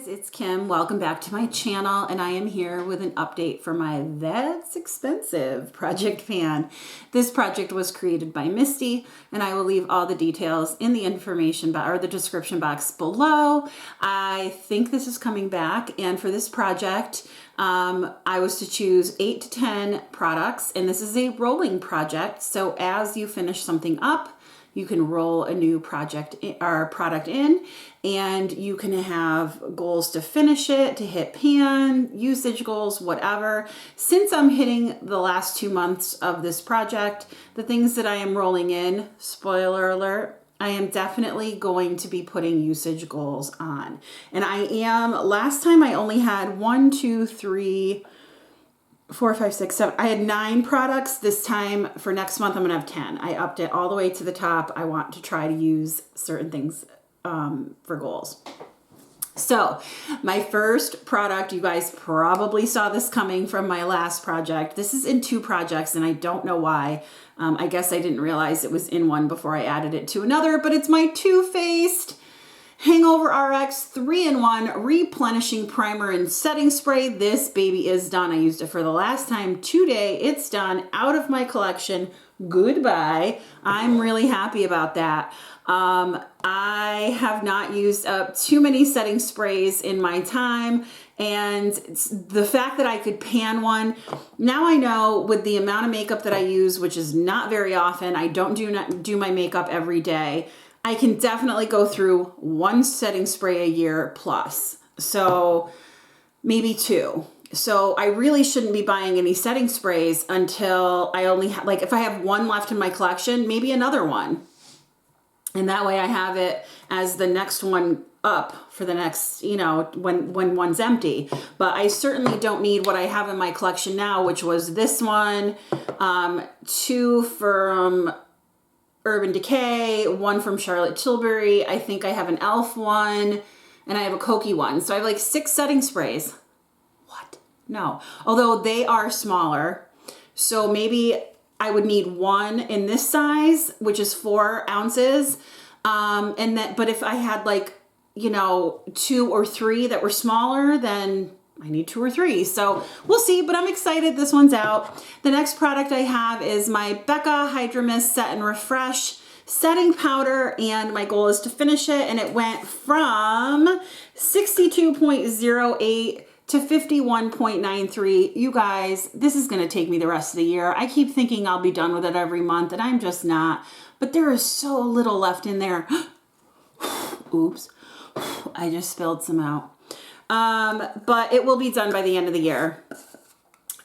It's Kim. Welcome back to my channel, and I am here with an update for my That's Expensive project pan. This project was created by Misty, and I will leave all the details in the information or the description box below. I think this is coming back, and for this project, I was to choose 8 to 10 products, and this is a rolling project. So as you finish something up, you can roll a new project or product in, and you can have goals to finish it, to hit pan, usage goals, whatever. Since I'm hitting the last 2 months of this project, the things that I am rolling in, spoiler alert, I am definitely going to be putting usage goals on. And last time I only had 1, 2, 3, 4, 5, 6, 7. I had 9 products. This time for next month, I'm going to have 10. I upped it all the way to the top. I want to try to use certain things for goals. So my first product, you guys probably saw this coming from my last project. This is in 2 projects, and I don't know why. I guess I didn't realize it was in one before I added it to another, but it's my Too Faced Hangover RX 3-in-1 Replenishing Primer and Setting Spray. This baby is done. I used it for the last time today. It's done, out of my collection. Goodbye. I'm really happy about that. I have not used up too many setting sprays in my time, and the fact that I could pan one, now I know with the amount of makeup that I use, which is not very often, I don't do my makeup every day, I can definitely go through 1 setting spray a year plus. So maybe 2. So I really shouldn't be buying any setting sprays until I only have, like, if I have 1 left in my collection, maybe another one. And that way I have it as the next one up for the next, when one's empty. But I certainly don't need what I have in my collection now, which was this one, 2 from Urban Decay, 1 from Charlotte Tilbury. I think I have an e.l.f. one, and I have a Kokie one. So I have like 6 setting sprays. What? No. Although they are smaller. So maybe I would need 1 in this size, which is 4 ounces. But if I had 2 or 3 that were smaller, then I need 2 or 3. So we'll see, but I'm excited. This one's out. The next product I have is my Becca Hydra Set and Refresh setting powder, and my goal is to finish it. And it went from 62.08 to 51.93. You guys, this is going to take me the rest of the year. I keep thinking I'll be done with it every month, and I'm just not. But there is so little left in there. Oops. I just spilled some out. But it will be done by the end of the year.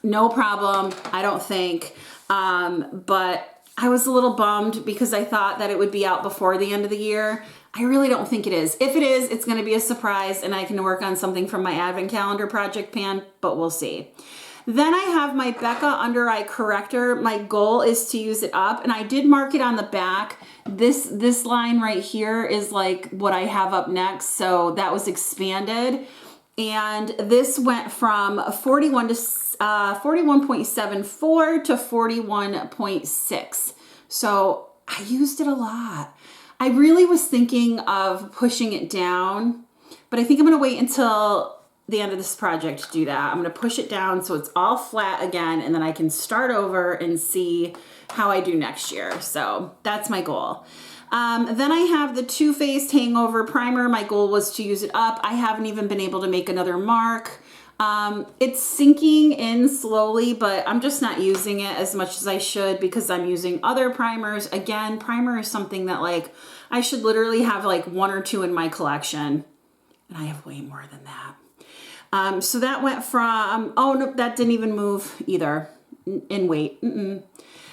No problem, I don't think. But I was a little bummed because I thought that it would be out before the end of the year. I really don't think it is. If it is, it's going to be a surprise, and I can work on something from my advent calendar project pan, but we'll see. Then I have my Becca Under Eye Corrector. My goal is to use it up, and I did mark it on the back. This line right here is like what I have up next, so that was expanded. And this went from 41.74 to 41.6. So I used it a lot. I really was thinking of pushing it down, but I think I'm going to wait until the end of this project to do that. I'm going to push it down so it's all flat again, and then I can start over and see how I do next year. So that's my goal. Then I have the Too Faced Hangover Primer. My goal was to use it up. I haven't even been able to make another mark. It's sinking in slowly, but I'm just not using it as much as I should because I'm using other primers. Again, primer is something that I should literally have 1 or 2 in my collection, and I have way more than that. So that went from, oh no, that didn't even move either in weight.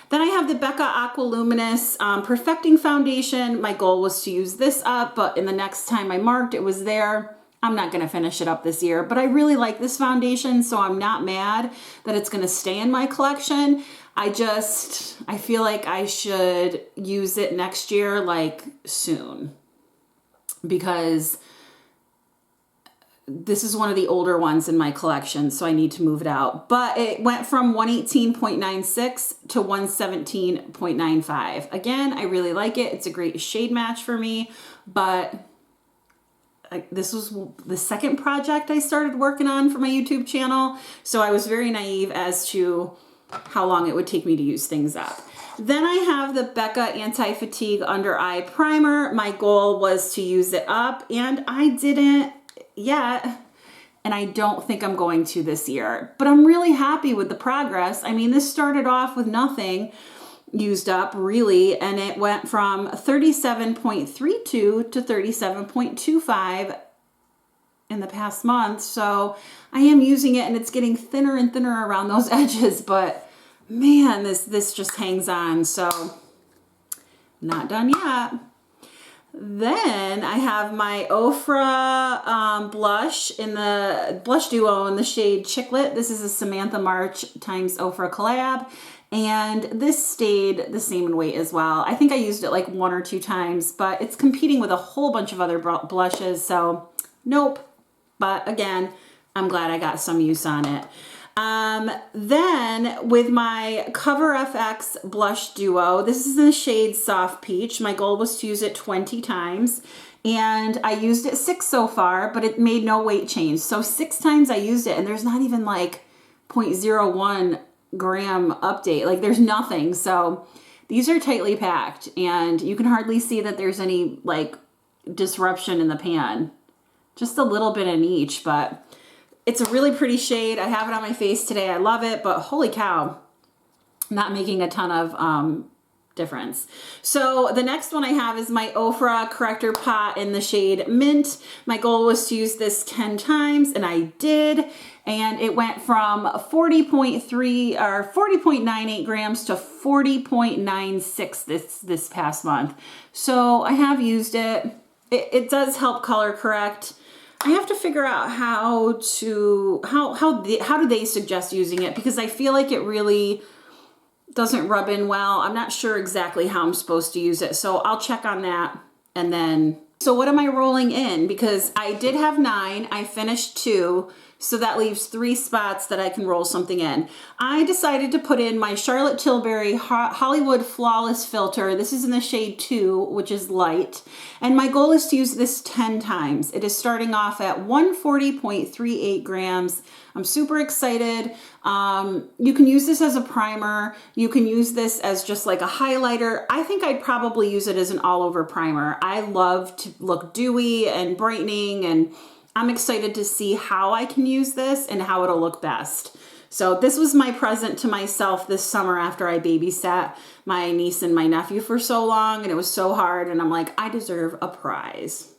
Then I have the Becca Aqua Luminous Perfecting Foundation. My goal was to use this up, but in the next time I marked, it was there. I'm not going to finish it up this year, but I really like this foundation, so I'm not mad that it's going to stay in my collection. I feel like I should use it next year, soon, because this is one of the older ones in my collection, so I need to move it out. But it went from 118.96 to 117.95. Again, I really like it. It's a great shade match for me, but this was the second project I started working on for my YouTube channel. So I was very naive as to how long it would take me to use things up. Then I have the Becca Anti-Fatigue Under Eye Primer. My goal was to use it up, and I didn't yet. And I don't think I'm going to this year. But I'm really happy with the progress. I mean, this started off with nothing used up, really, and it went from 37.32 to 37.25 in the past month. So I am using it, and it's getting thinner and thinner around those edges, but man, this just hangs on. So not done yet. Then I have my Ofra blush in the Blush Duo in the shade Chicklet. This is a Samantha March times Ofra collab. And this stayed the same in weight as well. I think I used it like 1 or 2 times, but it's competing with a whole bunch of other blushes. So nope. But again, I'm glad I got some use on it. Then with my Cover FX Blush Duo, this is in the shade Soft Peach. My goal was to use it 20 times, and I used it 6 so far, but it made no weight change. So 6 times I used it, and there's not even like 0.01 gram update. Like there's nothing. So these are tightly packed, and you can hardly see that there's any like disruption in the pan. Just a little bit in each, but it's a really pretty shade. I have it on my face today. I love it, but holy cow, not making a ton of difference. So the next one I have is my Ofra Corrector Pot in the shade Mint. My goal was to use this 10 times, and I did. And it went from 40.3 or 40.98 grams to 40.96 this past month. So I have used it. It does help color correct. I have to figure out how do they suggest using it, because I feel like it really doesn't rub in well. I'm not sure exactly how I'm supposed to use it, so I'll check on that. And then, so what am I rolling in? Because I did have 9, I finished 2, so that leaves 3 spots that I can roll something in. I decided to put in my Charlotte Tilbury Hollywood Flawless Filter. This is in the shade 2, which is light. And my goal is to use this 10 times. It is starting off at 140.38 grams. I'm super excited. You can use this as a primer. You can use this as just like a highlighter. I think I'd probably use it as an all-over primer. I love to look dewy and brightening, and I'm excited to see how I can use this and how it'll look best. So this was my present to myself this summer after I babysat my niece and my nephew for so long, and it was so hard, and I'm like, I deserve a prize.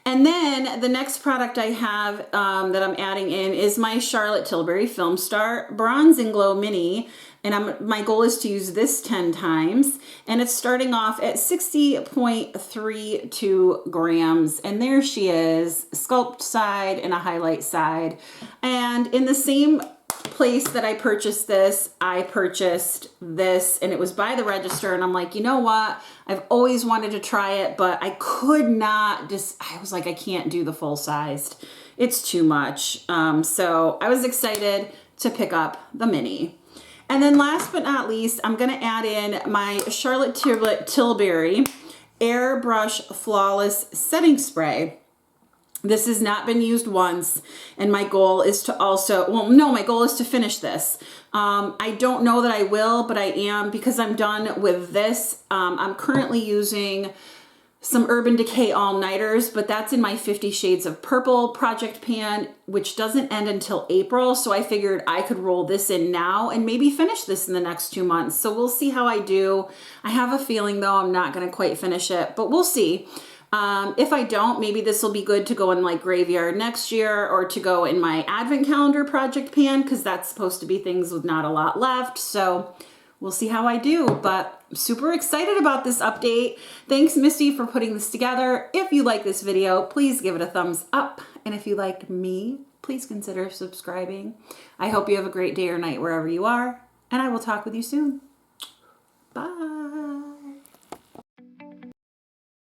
And then the next product I have that I'm adding in is my Charlotte Tilbury Film Star Bronze and Glow Mini. And my goal is to use this 10 times. And it's starting off at 60.32 grams. And there she is, sculpt side and a highlight side. And in the same place that I purchased this, I purchased this, and it was by the register, and I'm like, you know what? I've always wanted to try it, but I could not I was like, I can't do the full sized. It's too much. So I was excited to pick up the mini. And then last but not least, I'm going to add in my Charlotte Tilbury Airbrush Flawless Setting Spray. This has not been used once, and my goal is to also, well, no, my goal is to finish this. I don't know that I will, but I am, because I'm done with this. I'm currently using some Urban Decay All-Nighters, but that's in my 50 Shades of Purple project pan, which doesn't end until April. So I figured I could roll this in now and maybe finish this in the next 2 months. So we'll see how I do. I have a feeling though I'm not going to quite finish it, but we'll see. If I don't, maybe this will be good to go in like graveyard next year, or to go in my advent calendar project pan, because that's supposed to be things with not a lot left. So we'll see how I do, but I'm super excited about this update. Thanks, Misty, for putting this together. If you like this video, please give it a thumbs up. And if you liked me, please consider subscribing. I hope you have a great day or night wherever you are, and I will talk with you soon. Bye.